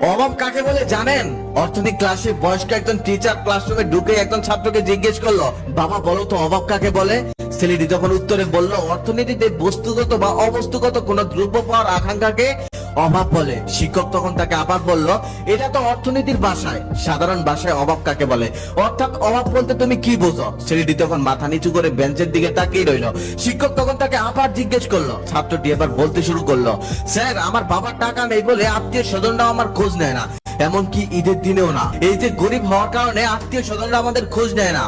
অভাব কাকে বলে জানেন? অর্থনীতি ক্লাসে বয়স্ক একজন টিচার ক্লাসরুমে ঢুকে একজন ছাত্রকে জিজ্ঞেস করলো, বাবা বলো তো অভাব কাকে বলে? ছেলেটি যখন উত্তরে বলল, অর্থনীতিতে বস্তুগত বা অবস্তুগত কোন দ্রব্য পাওয়ার আকাঙ্ক্ষাকে অভাব বলে। শিক্ষক তখন তাকে আবার বলল, এটা তো অর্থনীতির ভাষায়, সাধারণ ভাষায় অভাব কাকে বলে? অর্থাৎ অভাব বলতে তুমি কি বোঝো? ছেলেটি তখন মাথা নিচু করে বেঞ্চের দিকে তাকিয়ে রইল। শিক্ষক তখন তাকে আবার জিজ্ঞেস করলো। ছাত্রটি এবার বলতে শুরু করলো, স্যার আমার বাবার টাকা নেই বলে আত্মীয় স্বজনরাও আমার খোঁজ নেয় না, এমনকি ঈদের দিনেও না। এই যে গরিব হওয়ার কারণে আত্মীয় স্বজনরা আমাদের খোঁজ নেয় না,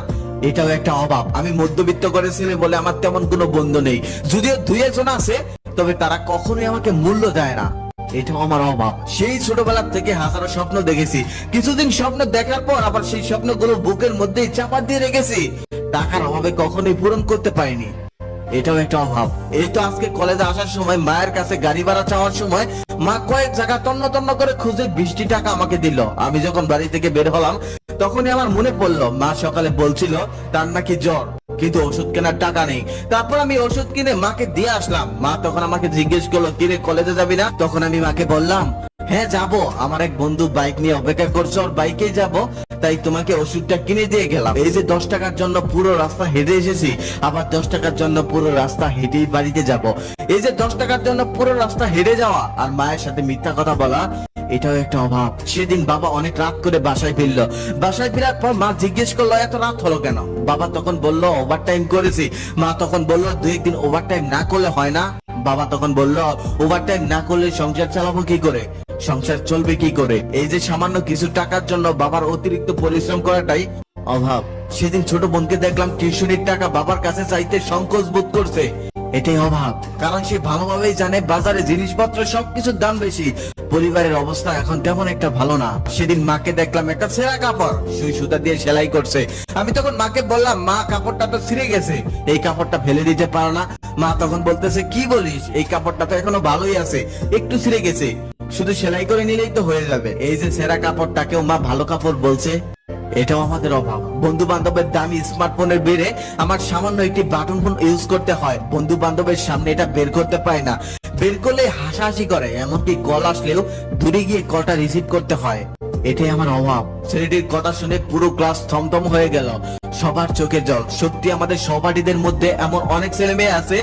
এটাও একটা অভাব। আমি মধ্যবিত্ত করে ছেলে বলে আমার তেমন কোনো বন্ধু নেই, যদিও দুই একজন আছে, তবে তারা কখনোই আমাকে মূল্য দেয় না, এটাও আমার অভাব। সেই ছোটবেলা থেকে হাজারো স্বপ্ন দেখেছি, কিছুদিন স্বপ্ন দেখার পর আবার সেই স্বপ্নগুলো বুকের মধ্যেই চাপা দিয়ে রেখেছি, টাকার অভাবে কখনোই পূরণ করতে পারিনি, এটাও একটা অভাব। এই তো আজকে কলেজে আসার সময় মায়ের কাছে গাড়ি ভাড়া চাওয়ার সময় মা কয়েক জায়গা তন্ন তন্ন করে খুঁজে 20টি টাকা আমাকে দিল। আমি যখন বাড়ি থেকে বের হলাম তখনই আমার মনে পড়লো মা সকালে বলছিল তার নাকি জ্বর, কিন্তু ওষুধ কেনার টাকা নেই। তারপর আমি ওষুধ কিনে মাকে দিয়ে আসলাম। মা তখন আমাকে জিজ্ঞেস করলো, কিরে কলেজে যাবি না? তখন আমি মাকে বললাম, হ্যাঁ যাবো, আমার এক বন্ধু বাইক নিয়ে অপেক্ষা করছে, ওর বাইকেই যাবো, তাই তোমাকে ওষুধটা কিনে দিয়ে গেলাম। এই যে 10 টাকার জন্য পুরো রাস্তা হেঁটে এসেছি, আবার 10 টাকার জন্য পুরো রাস্তা হেঁটেই বাড়িতে যাব। এই যে 10 টাকার জন্য পুরো রাস্তা হেঁটে যাওয়া আর মায়ের সাথে মিথ্যা কথা বলা, এটাও একটা অভাব। সেদিন বাবা অনেক রাত করে বাসায় ফিরলো। বাসায় ফেরার পর মা জিজ্ঞেস করলো, এত রাত হলো কেন? বাবা তখন বলল, ওভারটাইম করেছি। মা তখন বলল, 2 দিন ওভারটাইম না করলে হয় না? বাবা তখন বলল, ওভারটাইম না করলে সংসার চালাবো কি করে, সংসার চলবে কি করে? এই যে সামান্য কিছু টাকার জন্য বাবার অতিরিক্ত পরিশ্রম করাটাই অভাব। সেদিন ছোট বোনকে দেখলাম টিউশনির টাকা বাবার কাছে চাইতে সংকোচ বোধ করছে, এটাই অভাব। কারণ সে ভালোভাবেই জানে বাজারে জিনিসপত্র সবকিছুর দাম বেশি, পরিবারের অবস্থা এখন তেমন একটা ভালো না। সেদিন মাকে দেখলাম একটা ছেঁড়া কাপড় সুই সুতা দিয়ে সেলাই করছে। আমি তখন মাকে বললাম, মা কাপড়টা তো ছিঁড়ে গেছে, এই কাপড়টা ফেলে দিতে পারো না? মা তখন বলতেছে, কি বলিস, এই কাপড়টা তো এখনো ভালোই আছে, একটু ছিঁড়ে গেছে, শুধু সেলাই করে নিলেই তো হয়ে যাবে। এই যে ছেঁড়া কাপড়টাকেও মা ভালো কাপড় বলছে, এটাও আমাদের অভাব। বন্ধু বান্ধবের দামি স্মার্টফোনের বেড়ে আমার সামান্য একটি বাটন ফোন ইউজ করতে হয়, বন্ধু বান্ধবের সামনে এটা বের করতে পারে না, বের করলে হাসাহাসি করে, এমনকি কল আসলেও দূরে গিয়ে কলটা রিসিভ করতে হয়, এটাই আমার অভাব। ছেলেটির কথা শুনে পুরো ক্লাস থমথম হয়ে গেল, সবার চোখে জল। সত্যি আমাদের সহপাঠীদের মধ্যে এমন অনেক ছেলে মেয়ে আছে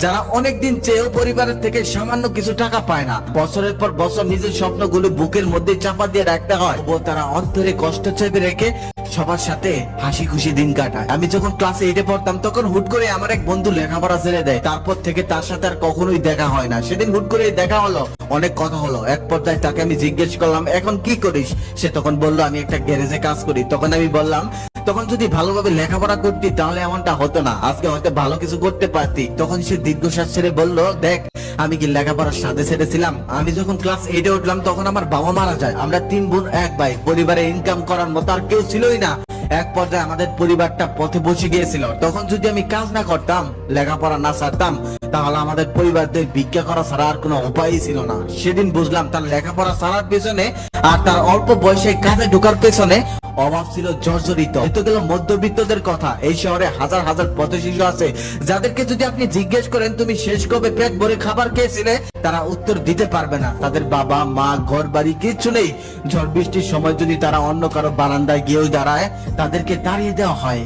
যারা অনেকদিন চেয়েও পরিবারের থেকে সামান্য কিছু টাকা পায় না, বছরের পর বছর নিজের স্বপ্নগুলো বুকের মধ্যে চাপা দিয়ে রাখতে হয়, ও তারা অন্তরে কষ্ট চেপে রেখে সবার সাথে হাসি খুশি দিন কাটায়। আমি যখন ক্লাসে 8-এ পড়তাম তখন হুট করে আমার এক বন্ধু লেখাপড়া ছেড়ে দেয়, তারপর থেকে তার সাথে আর কখনোই দেখা হয় না। সেদিন হুট করে দেখা হলো, অনেক কথা হলো, এক পর্যায়ে তাকে আমি জিজ্ঞেস করলাম, এখন কি করিস? সে তখন বললো, আমি একটা গ্যারেজে কাজ করি। তখন আমি বললাম, তখন যদি ভালোভাবে লেখাপড়া করতি তাহলে এমনটা হতো না, আজকে হয়তো ভালো কিছু করতে পারতি। তখন সে দীর্ঘশ্বাস ছেড়ে বলল, দেখ আমি কি লেখাপড়ার সাথে ছেড়েছিলাম? আমি যখন ক্লাস 8-এ উঠলাম তখন আমার বাবা মারা যায়, আমরা 3 বোন 1 ভাই, পরিবারে ইনকাম করার মতো আর কেউ ছিলই না। এক পর্যায়ে আমাদের পরিবারটা পথে বসে গিয়েছিল। তখন যদি আমি কাজ না করতাম, লেখাপড়া না ছাড়তাম, তাহলে আমাদের পরিবারদের ভিক্ষা করা ছাড়া আর কোনো উপায়ই ছিল না। সেদিন বুঝলাম তার লেখাপড়া ছাড়ার পেছনে আর তার অল্প বয়সে কাজে ঢোকার পেছনে অভাব ছিল জর্জরিত। এতো গেল মধ্যবিত্তদের কথা। এই শহরে হাজার হাজার পথ শিশু আছে যাদেরকে যদি আপনি জিজ্ঞেস করেন তুমি শেষ কবে পেট ভরে খাবার খেয়েছিলে, তারা উত্তর দিতে পারবে না। তাদের বাবা মা ঘর বাড়ি কিচ্ছু নেই। ঝড় বৃষ্টির সময় যদি তারা অন্য কারো বারান্দায় গিয়েও দাঁড়ায়, তাদেরকে দাঁড়িয়ে দেওয়া হয়,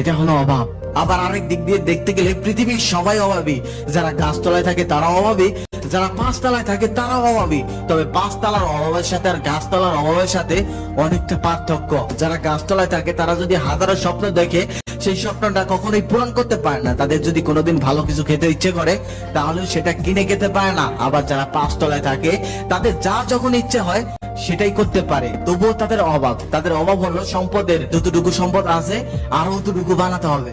এটা হলো অভাব। আবার আরেক দিক দিয়ে দেখতে গেলে পৃথিবীর সবাই অভাবী। যারা গাছতলায় থাকে তারা অভাবী, যারা 5 তলায় থাকে তারাও অভাবী। তবে 5 তলার অভাবের সাথে আর গাছতলার অভাবের সাথে অনেকটা পার্থক্য। যারা গাছতলায় থাকে তারা যদি হাজারো স্বপ্ন দেখে, সেই স্বপ্নটা কখনোই পূরণ করতে পারে না। তাদের যদি কোনোদিন ভালো কিছু খেতে ইচ্ছে করে তাহলে সেটা কিনে খেতে পারে না। আবার যারা 5 তলায় থাকে তাদের যা যখন ইচ্ছে হয় সেটাই করতে পারে, তবুও তাদের অভাব। তাদের অভাব হলো সম্পদের, যতটুকু সম্পদ আছে আরো অতটুকু বানাতে হবে।